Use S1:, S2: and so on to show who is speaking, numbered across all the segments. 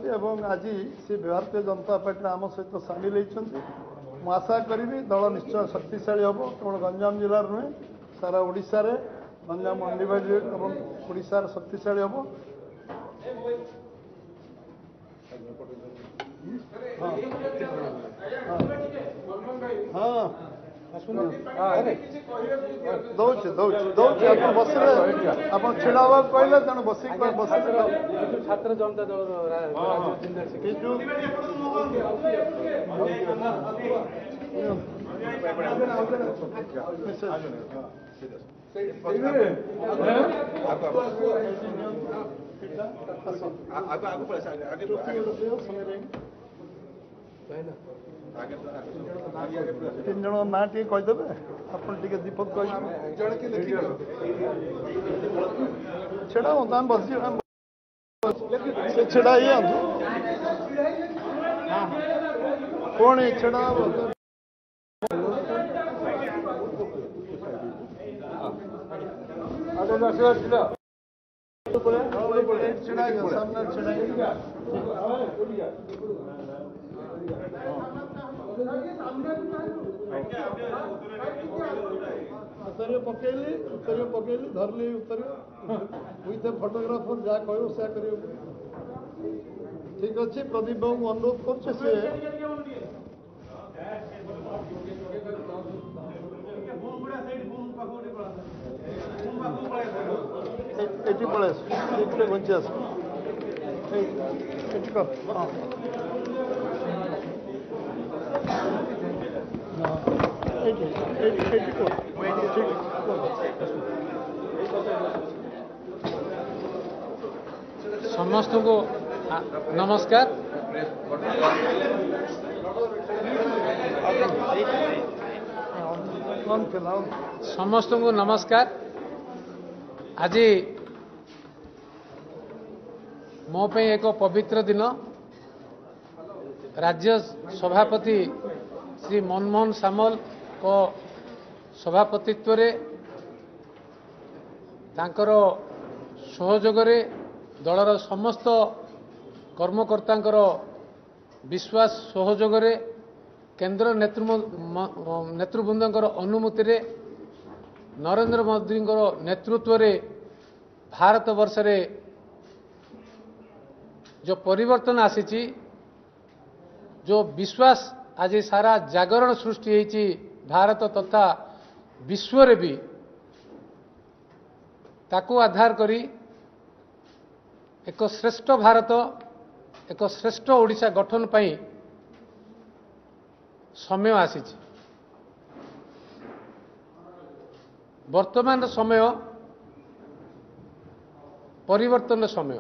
S1: एवं आज से भारतीय जनता पार्टी आम सहित सामिल होती आशा करी दल निश्चय शक्तिशाली हम केवल गंजाम जिलार नुहे सारा ओडिशा रे गंजाम अनडिवाइडेड और ओडिशा शक्तिशाली हम हाँ दौचे दौचे दौचे आप बसरे आप छिड़ा कहले तेणु बस
S2: छात्र जनता दल
S1: तीन जन ना टे कहीदेवे आप दीपक छेड़ा बस छेड़ा ये कौन छेड़ा उतरियो पकेली धरली उतरियो विथ फोटोग्राफर जहाँ कह से ठीक अच्छे प्रदीप बाबू अनुरोध कर पड़े घुंची आस
S2: समस्त को नमस्कार। समस्त को नमस्कार। आज मो पे एक पवित्र दिन राज्य सभापति श्री मनमोहन सामल को सभापतित्व रे तांकर सहयोग रे दलर समस्त कर्मकर्ता विश्वास सहयोग रे केंद्र नेतृवृंद अनुमति रे नरेंद्र मोदी नेतृत्व रे भारत वर्ष रे जो परिवर्तन आसी जो विश्वास आज सारा जागरण सृष्टि होती भारत तथा विश्व रे भी ताकू आधार करी एक श्रेष्ठ भारत एक श्रेष्ठ ओडिशा गठन पाई समय आसी वर्तमान समय परिवर्तन समय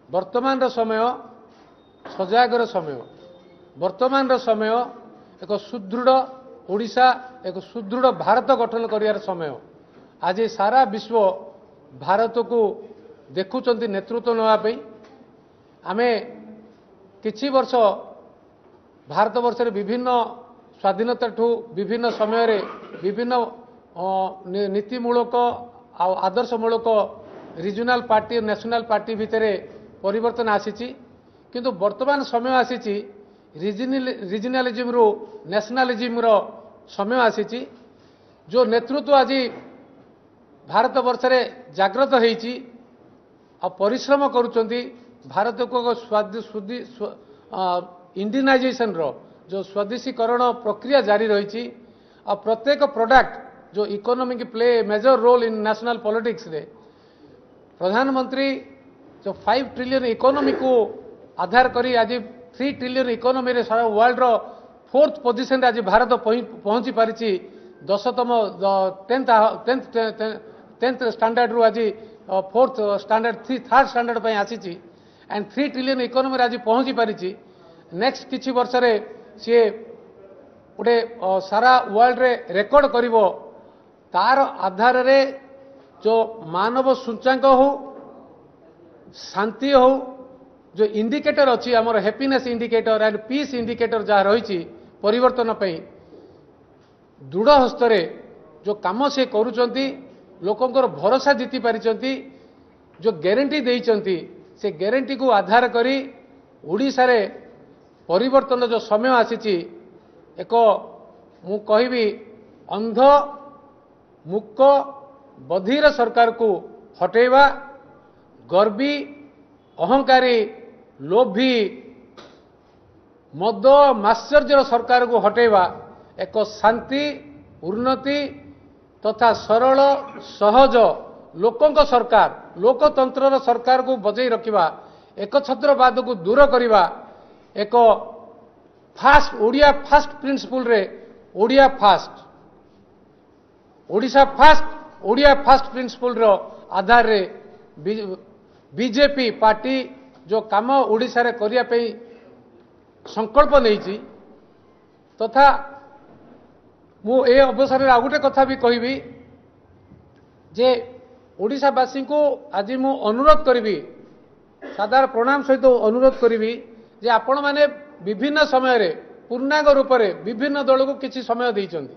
S2: वर्तमान समय सजागर समय वर्तमान समय एक सुदृढ़ ओडिशा एक सुदृढ़ भारत गठन करियार समय आज सारा विश्व भारत को देखुंत नेतृत्व नापी आमे किछि वर्ष भारत वर्ष विभिन्न स्वाधीनता ठू विभिन्न समय विभिन्न नीतिमूलक आदर्शमूलक रिजनल पार्टी नेशनल पार्टी भितर परिवर्तन आसी किंतु वर्तमान समय आसी रिजनलिज्म रु नेशनलिज्म रो समय आसी जो नेतृत्व आज भारत वर्ष रे जागृत होईची आ परिश्रम करुचंती भारत को इंडियनाइजेशन रो जो स्वदेशीकरण प्रक्रिया जारी रही आ प्रत्येक प्रोडक्ट जो economic play major role in national politics रे प्रधानमंत्री जो 5 ट्रिलियन इकोनॉमी को आधार करी आज 3 ट्रिलियन इकोनॉमी रे सारा वर्ल्ड रो 4th पोजीशन रे आज भारत पहुंची पारिछि 10तम 10th स्टैंडर्ड रु आज 4th स्टैंडर्ड 3rd स्टैंडर्ड पे आसी एंड 3 ट्रिलियन इकोनॉमी आज पहुंची पारिछि नेक्स्ट किछि वर्ष रे सी गोटे सारा वर्ल्ड रे रेकर्ड करिवो तार आधार रे जो मानव सूचांक हो शांति हो जो इंडिकेटर अच्छी आमर happiness indicator and peace indicator जहाँ रही परिवर्तन दृढ़ हस्तरे जो काम से करुचंती लोकंकर भरोसा जीति पारिचंती जो ग्यारंटी देइचंती से ग्यारंटी को आधार करी ओडिशा रे परिवर्तन जो समय आसीची एक मु कहबी अंध मुक बधिर सरकार को हटेवा गर्वी अहंकारी लोभी मद माश्चर्य सरकार को हटेवा एक शांति उन्नति तथा सरल सहज लोकंक सरकार लोकतंत्र सरकार को बजाई रखिबा एक छत्रवाद को दूर करिबा एक फास्ट ओडिया फास्ट प्रिंसिपल रे Odia first Odisha first Odia first principle रो आधार रे बीजेपी पार्टी जो काम ओडिशा रे करिया पे संकल्प नहीं तथा मु ए अवसर रे आ गोटे कथा भी कहबी जे ओडिशावासी को आज मु अनुरोध करी साधारण प्रणाम सहित अनुरोध करी जे आपण माने विभिन्न समय रे पूर्णांग रूप से विभिन्न दल को किसी समय देइचंदी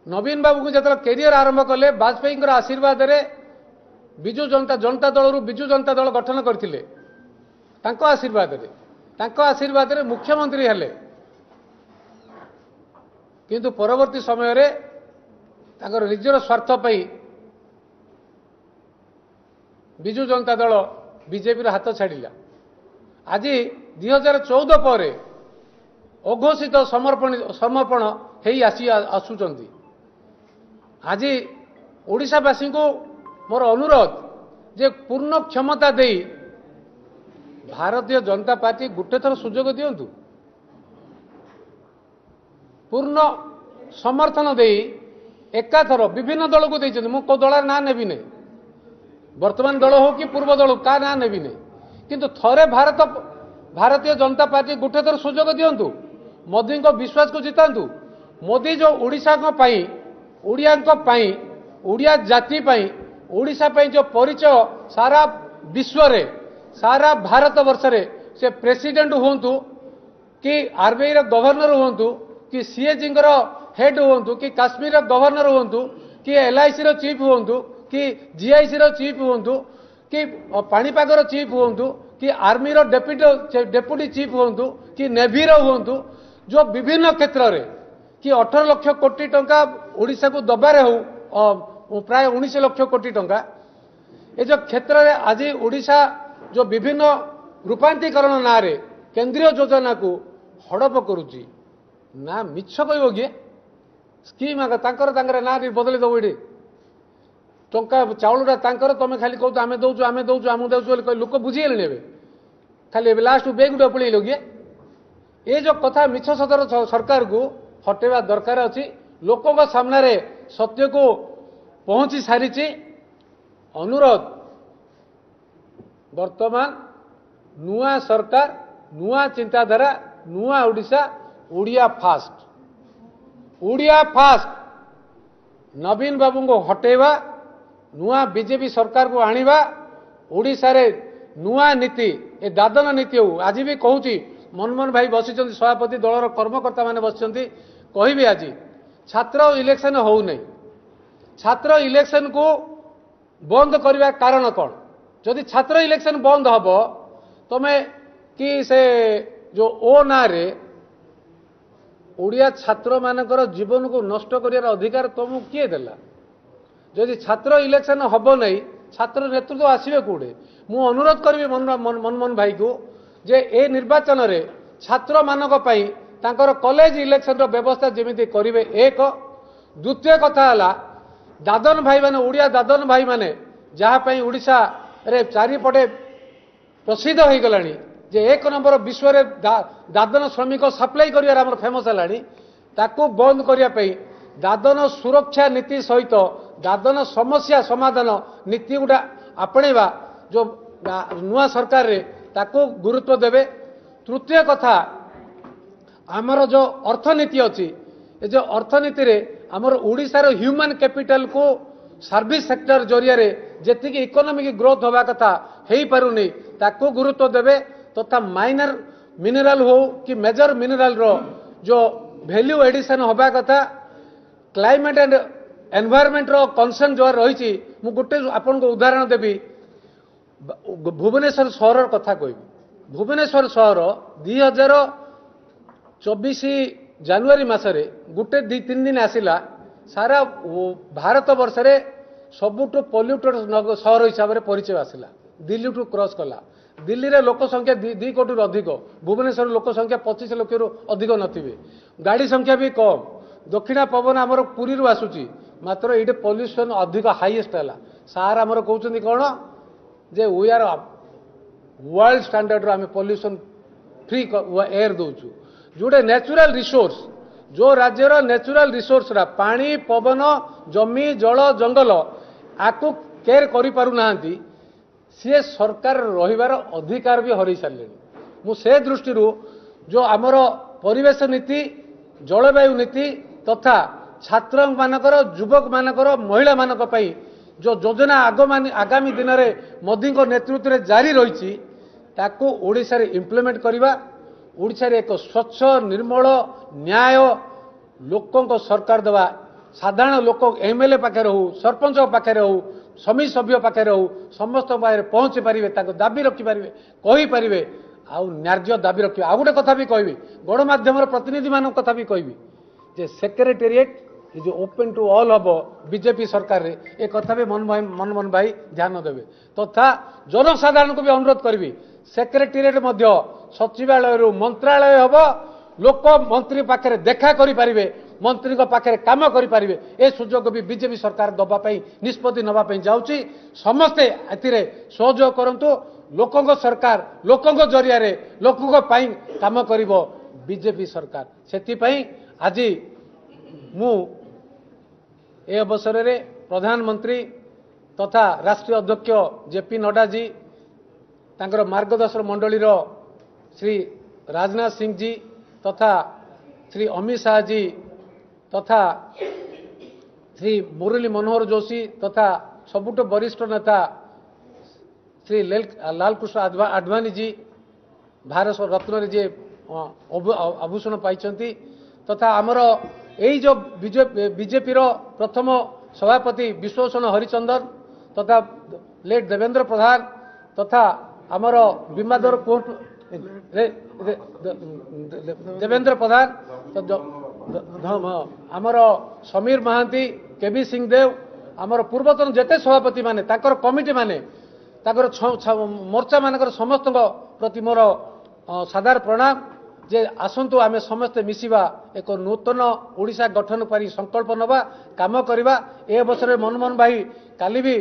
S2: नवीन बाबू को जतरा कैरियर आरंभ कले वाजपेयी आशीर्वाद रे बिजु जनता दल रु बिजु जनता दल गठन करथिले तांको आशीर्वाद रे मुख्यमंत्री हेले किंतु परवर्ती समय रे तांकर निजर स्वार्थ पई बिजु जनता दल बीजेपी हाथ छाड़ा आज 2014 पर अघोषित समर्पण हेई आसुचंदी आज ओडिशावासी को मोर अनुरोध जे पूर्ण क्षमता दे भारतीय जनता पार्टी गुटे थर सुजोग दियंतु पूर्ण समर्थन दे एकाथर विभिन्न दल को देइछन मु को दल ना नेबी ने वर्तमान दल हो कि पूर्व दल का ना नेबी ने किंतु थरे भारतीय जनता पार्टी गुटे थर सुजोग दियंतु मोदी को विश्वास को जितांतु मोदी जो ओडिशा को पाई ओडिया को पाई ओडिया जाति पाई ओडिशा पाई जो परिचय सारा विश्व रे सारा भारत वर्ष रे से प्रेसिडेंट होंतु कि आरबीआई रो गवर्नर होंतु कि सीएजी रो हेड होंतु कि काश्मीर रो गवर्नर होंतु कि एलआईसी रो चीफ होंतु कि जीआईसी रो चीफ होंतु कि पाणीपाग रो चीफ होंतु कि आर्मी रो डेप्यूटी चीफ होंतु कि नेवी रो होंतु जो विभिन्न क्षेत्र रे कि 18 लाख कोटी टंका ओडिशा को दबारे हो प्राय 19 लाख कोटी टंका ए जो क्षेत्र रे आज ओडिशा जो विभिन्न रूपांतरीकरण ना रे केंद्रीय योजना को हड़प करुची ना मिछ कहब किए स्कीम आगे तांकर ना बदली दब ये टंका चाउलटा तांकर तुम खाली कह आम दौचु आम दौचु आम दौचु लोक बुझीगले खाली लास्ट बेग गुटे पड़े किए ये जो कथा मिछ सदर सरकार को हटेवा दरकार अच्छी लोकों सामने सत्य को पहुंची सारी अनुरोध वर्तमान नुआ सरकार नुआ चिंताधारा नुआ ओडिशा ओडिया फास्ट नवीन बाबू को हटेवा नुआ बीजेपी सरकार को आनिबा ओडिशा रे नुआ नीति ए दादन नीति हो आज भी कहूँ मनमोहन भाई बसी सभापति दलर कर्मकर्ता माने बसी कहबी आज छात्र इलेक्शन हो नहीं छात्र इलेक्शन को बंद करने कारण कौन जदि छात्र इलेक्शन बंद हम तुम्हें कि से जो ओ ना रे ओडिया छात्र मानकर जीवन को नष्ट कर अधिकार तुमको किए देला जदि छात्र इलेक्शन हम नहीं छात्र नेतृत्व आसवे कौटे मु अनुरोध करी मनमोहन भाई को जे ए निर्वाचन रे छात्र मानक पई तांकर कॉलेज इलेक्शन रो व्यवस्था जेमिति करिवे एक द्वितीय कथा हला दादन भाई माने ओडिया दादन भाई माने जहाँ पई ओडिशा रे चारिपटे प्रसिद्ध हो गलानी जे एक नंबर विश्व रे दादन श्रमिक सप्लाई करियार हमर फेमस हलानी ताकू बंद करिया पई दादन सुरक्षा नीति सहित दादन समस्या समाधान नीति गुडा आपणेबा जो नुआ सरकार रे ताकू गुरुत्व देवे तृतीय कथा आमर जो अर्थनीति अच्छी ये जो अर्थनीति रे आमर ओडिशार ह्यूमन कैपिटल को सर्विस सेक्टर जरिया रे जेतिकी इकोनॉमिक ग्रोथ होबा कथा हेई पारुनी ताकू गुरुत्व देवे तथा माइनर मिनरल हो कि मेजर मिनरल रो जो वैल्यू एडिशन होबा कथा क्लाइमेट एंड एनवायरमेंट रो कंसर्न जो रही मु गोटे आपन को उदाहरण देबी भुवनेश्वर सहर कथा कहबी भुवनेश्वर सहर 2024 जानुआरी मासरे गोटे 2-3 दिन आसिला सारा भारत वर्ष रे सबुठु पॉल्यूटेड सहर हिसाब से परिचय आसिला दिल्ली टू क्रॉस कला दिल्ली रे लोक संख्या 2 कोटी रु अधिक भुवनेश्वर लोक संख्या 25 लाख रु अधिक नथिबे गाड़ी संख्या भी कम दक्षिणा पवन आमर पुरी रु आसुची मात्र ये पॉल्यूशन अधिक हाईएस्ट है सार आमर कहते कौन जे वी आर वर्ल्ड स्टैंडर्ड आम पॉल्यूशन फ्री एयर दौचु जोटे नेचुरल रिसोर्स जो राज्यर नेचुरल रिसोर्स पानी पवन जमी जल जंगल आकु केयर करि पारु नाहंती सी सरकार रहिबार अधिकार भी हरई सारे मुझे दृष्टि जो आमर परिवेश नीति जलवायु नीति तथा छात्र मानकर युवक मानकर महिला मानक पई जो योजना आगामी दिन में मोदी नेतृत्व में जारी रही ताकू ओडिशा रे इम्प्लीमेंट करवा ओडिशा रे एक स्वच्छ निर्मल न्याय लोकों सरकार देवा साधारण लोक एमएलए पाखे हो सरपंच पाखे हो समिति सभ्य पाखे हो समस्त पाखे पहुँची पारे दाबी रखिपारे कहींपारे आउ न्याय्य दाबी रखिए आउ गोटे कथा भी कहबी गणमाध्यम प्रतिनिधि मान कथा भी कहबी जे secretariat is open to all हम बीजेपी सरकार रे ए कथा भी मनमोहन भाई ध्यान देवे तथा जनसाधारण को भी अनुरोध करी सेक्रेटेरिएट सचिवालय मंत्रालय हम लोक मंत्री पाखे देखा करें मंत्री पाखे काम करें ए सुजोग भी बीजेपी सरकार दवाई निष्पत्ति नापी जाऊँगी समस्ते ए सहयोग करूँ लोकों सरकार लोकों जरिया लोकों काम कर बीजेपी सरकार से आज मु ए अवसर में प्रधानमंत्री तथा राष्ट्रीय अध्यक्ष जेपी नड्डा जी तांकर मार्गदर्शन मंडलीर श्री राजनाथ सिंह जी तथा श्री अमित शाह जी तथा श्री मुरली मनोहर जोशी तथा सबुठ वरिष्ठ नेता श्री लालकृष्ण आडवाणी जी भारत रत्न जे आभूषण पाई तथा आमर यही जो बीजेपी प्रथम सभापति विश्वभूषण हरिचंदन तथा लेट देवेंद्र प्रधान तथा आमर विमाधर कोर्ट देवेंद्र प्रधान आमर समीर महांती केबी सिंहदेव आमर पूर्वतन जेते सभापति माने ताकर कमिटी माने ताकर मोर्चा मानकर समस्त प्रति मोर साधार प्रणाम जे आसंतु आमे समस्ते मिसिबा एक नूतन ओडिशा गठन पारी संकल्प नवा काम करवा ए अवसर मनमोहन भाई काली भी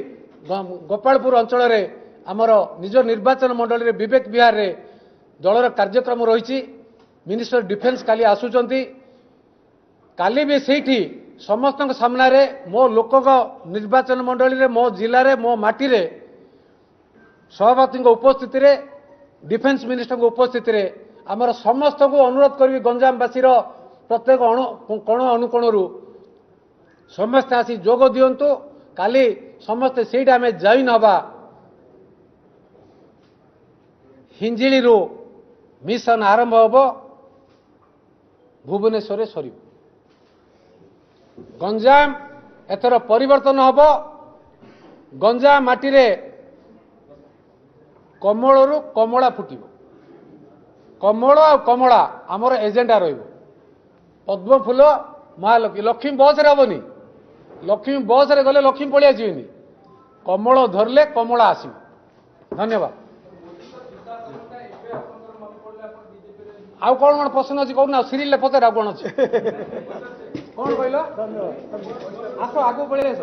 S2: गोपालपुर अंचल रे आमर निज निर्वाचन मंडल रे विवेक विहार रे दलर कार्यक्रम रही मिनिस्टर डिफेन्स काली आसुचंती काली भी सेठी समस्त सामना रे मो लोक निर्वाचन मंडल रे मो जिले रे मो माटी रे सभापति उपस्थिति रे डिफेन्स मिनिस्टर उपस्थिति रे आमर समस्त को अनुरोध करी गंजामवासी प्रत्येक कोण अनुकोण समस्ते आसी जोग दिंतु काली समस्ते सीट आम जॉइन हवा हिंजिली मिशन आरंभ हम भुवनेश्वर सर गंजाम एथर परिवर्तन हम गंजाम माटी रे कमल कमला फुटिब कमल आ कमला आमर एजेंडा पद्म फूल महालक्ष्मी लक्ष्मी बस रे हेनी लक्ष्मी बस रे गले लक्ष्मी पलि आसबेनी कमल धरले कमला आसब धन्यवाद आउ कौन कौन प्रश्न अच्छी कहना सीरियल पचार आ कौन अच्छे कौन कहल आस आगे पलि आस